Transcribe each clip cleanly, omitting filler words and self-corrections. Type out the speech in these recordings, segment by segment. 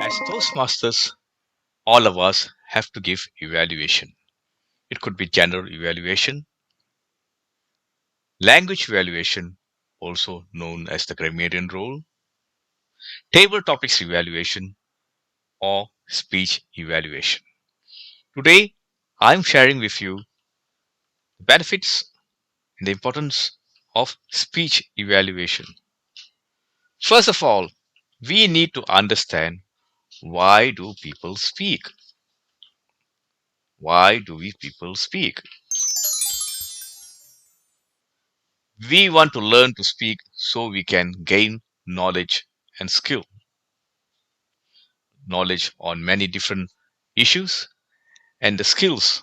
As Toastmasters, all of us have to give evaluation. It could be general evaluation, language evaluation, also known as the grammarian role, table topics evaluation, or speech evaluation. Today, I'm sharing with you the benefits and the importance of speech evaluation. First of all, we need to understand, why do people speak? Why do we people speak? We want to learn to speak so we can gain knowledge and skill. Knowledge on many different issues and the skills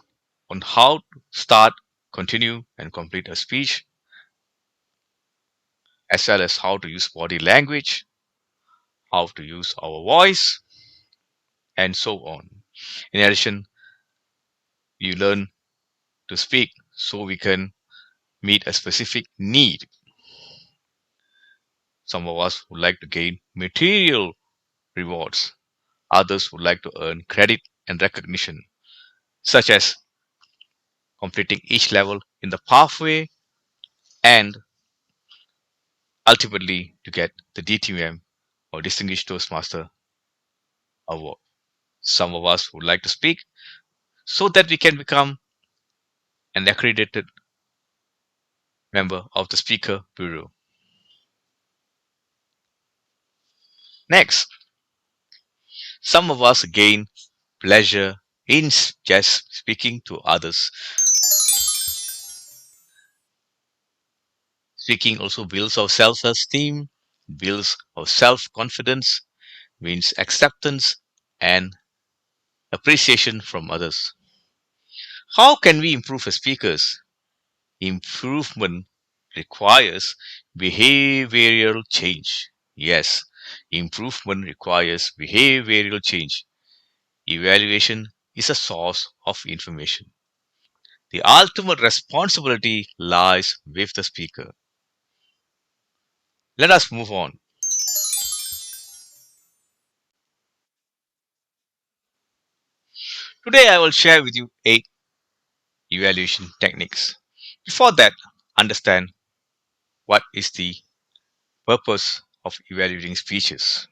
on how to start, continue, and complete a speech, as well as how to use body language, how to use our voice, and so on. In addition, you learn to speak so we can meet a specific need. Some of us would like to gain material rewards, others would like to earn credit and recognition, such as completing each level in the pathway and ultimately to get the DTM or Distinguished Toastmaster award. Some of us would like to speak so that we can become an accredited member of the Speaker Bureau. Next, some of us gain pleasure in just speaking to others. Speaking also builds our self esteem, builds our self confidence, means acceptance and appreciation from others. How can we improve as speakers? Improvement requires behavioral change. Yes, improvement requires behavioral change. Evaluation is a source of information. The ultimate responsibility lies with the speaker. Let us move on. Today I will share with you 8 evaluation techniques. Before that, understand what is the purpose of evaluating speeches.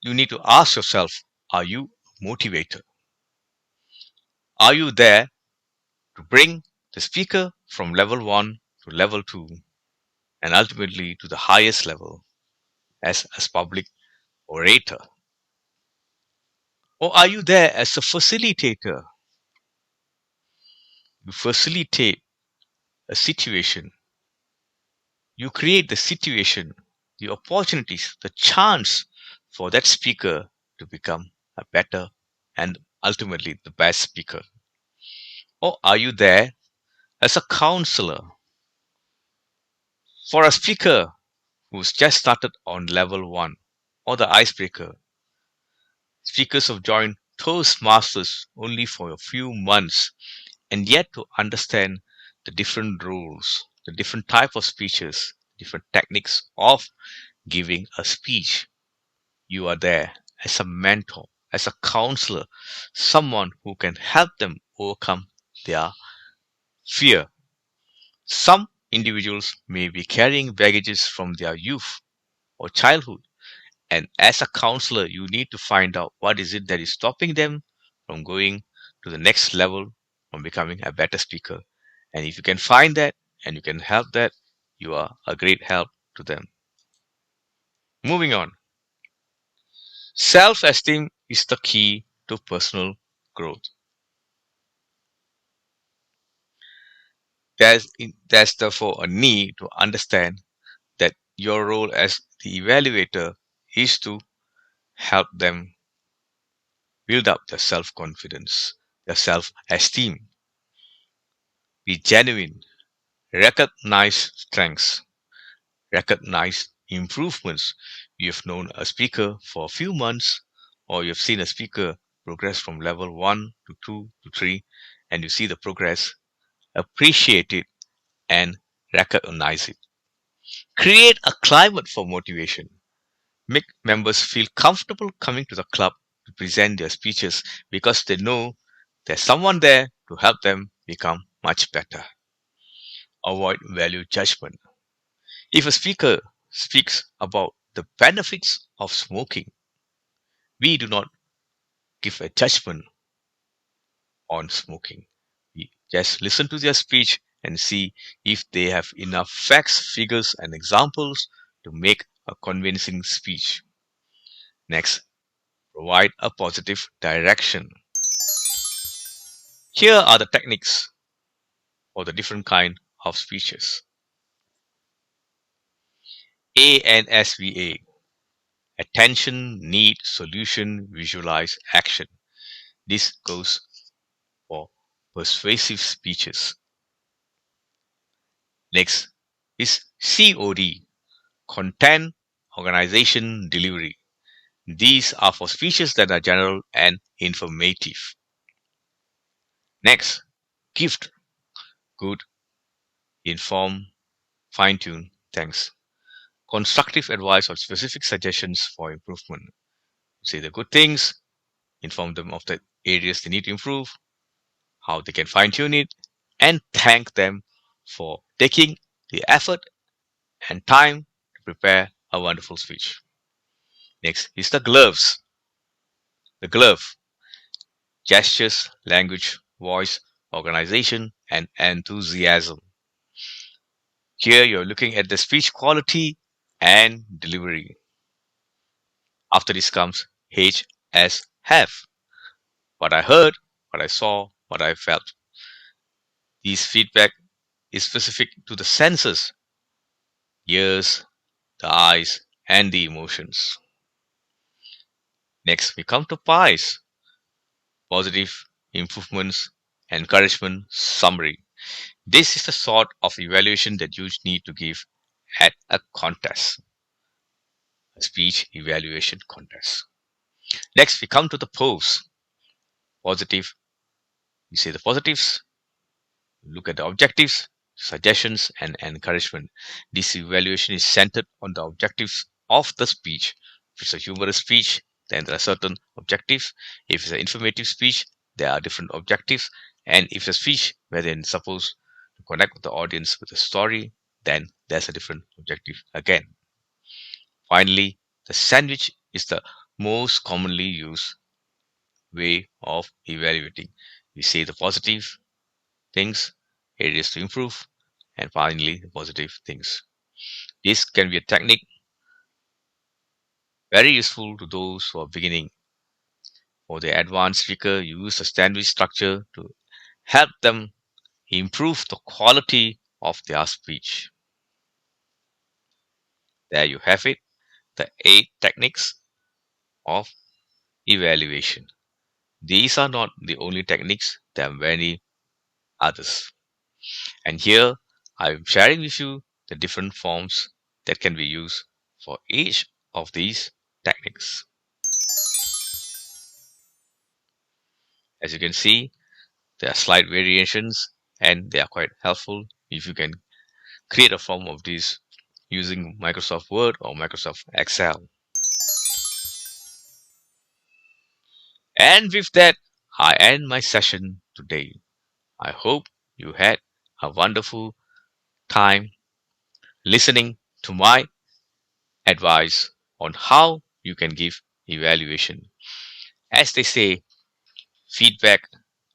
You need to ask yourself, are you a motivator? Are you there to bring the speaker from level 1 to level 2 and ultimately to the highest level as public orator? Or are you there as a facilitator? You facilitate a situation, you create the situation, the opportunities, the chance for that speaker to become a better and ultimately the best speaker. Or are you there as a counselor for a speaker who's just started on level 1 or the icebreaker? Speakers have joined Toastmasters only for a few months and yet to understand the different rules, the different type of speeches, different techniques of giving a speech. You are there as a mentor, as a counselor, someone who can help them overcome their fear. Some individuals may be carrying baggages from their youth or childhood, and as a counselor, you need to find out what is it that is stopping them from going to the next level, from becoming a better speaker. And if you can find that and you can help that, you are a great help to them. Moving on. Self esteem is the key to personal growth. There's therefore a need to understand that your role as the evaluator is to help them build up their self confidence, their self esteem. Be genuine, recognize strengths, recognize improvements. You have known a speaker for a few months, or you have seen a speaker progress from level 1 to 2 to 3, and you see the progress. Appreciate it and recognize it. Create a climate for motivation. Make members feel comfortable coming to the club to present their speeches because they know there's someone there to help them become much better. Avoid value judgment. If a speaker speaks about the benefits of smoking, we do not give a judgment on smoking. We just listen to their speech and see if they have enough facts, figures, and examples to make a convincing speech. Next, provide a positive direction. Here are the techniques for the different kind of speeches. ANSVA: attention, need, solution, visualize, action. This goes for persuasive speeches. Next is COD: content, organization, delivery. These are for speeches that are general and informative. Next, gift: good, inform, fine tune, thanks. Constructive advice or specific suggestions for improvement. Say the good things, inform them of the areas they need to improve, how they can fine tune it, and thank them for taking the effort and time to prepare a wonderful speech. Next is the gloves. The glove: gestures, language, voice, organization, and enthusiasm. Here you're looking at the speech quality and delivery. After this comes H as have. What I heard, what I saw, what I felt. These feedback is specific to the senses: ears, the eyes, and the emotions. Next, we come to pies: positive, improvements, encouragement, summary. This is the sort of evaluation that you need to give at a contest, a speech evaluation contest. Next, we come to the pose. Positive, you say the positives, look at the objectives, suggestions, and encouragement. This evaluation is centered on the objectives of the speech. If it's a humorous speech, then there are certain objectives. If it's an informative speech, there are different objectives. And if it's a speech where they're supposed to connect with the audience with a story, then there's a different objective again. Finally, the sandwich is the most commonly used way of evaluating. We say the positive things, areas to improve, and finally the positive things. This can be a technique very useful to those who are beginning. For the advanced speaker, use the sandwich structure to help them improve the quality of their speech. There you have it, the 8 techniques of evaluation. These are not the only techniques, there are many others. And here I'm sharing with you the different forms that can be used for each of these techniques. As you can see, there are slight variations and they are quite helpful if you can create a form of these using Microsoft Word or Microsoft Excel. And with that, I end my session today. I hope you had a wonderful time listening to my advice on how you can give evaluation. As they say, feedback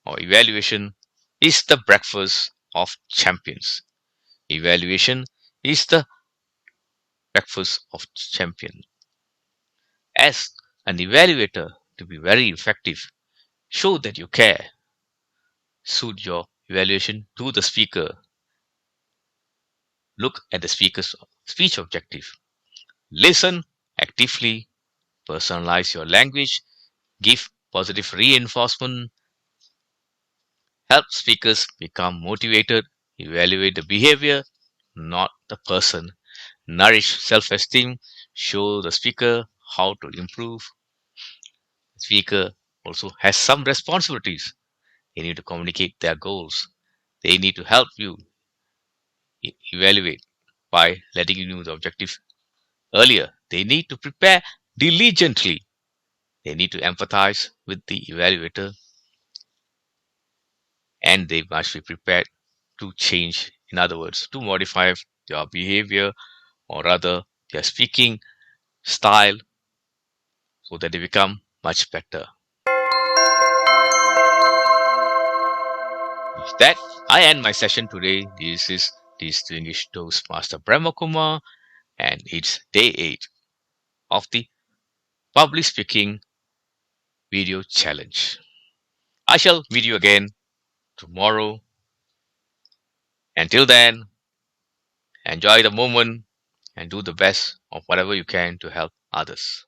or evaluation is the breakfast of champions. Evaluation is the breakfast of champions. As an evaluator, to be very effective, show that you care. Suit your evaluation to the speaker. Look at the speaker's speech objective. Listen actively, personalize your language, give positive reinforcement, help speakers become motivated, evaluate the behavior, not the person. Nourish self esteem, show the speaker how to improve. The speaker also has some responsibilities. They need to communicate their goals. They need to help you evaluate by letting you know the objective Earlier, they need to prepare diligently. They need to empathize with the evaluator and they must be prepared to change, in other words, to modify their behavior or rather their speaking style so that they become much better. With that, I end my session today. This is Distinguished Toastmaster Brahma Kumar, and it's day 8 of the public speaking video challenge. I shall meet you again tomorrow. Until then, enjoy the moment and do the best of whatever you can to help others.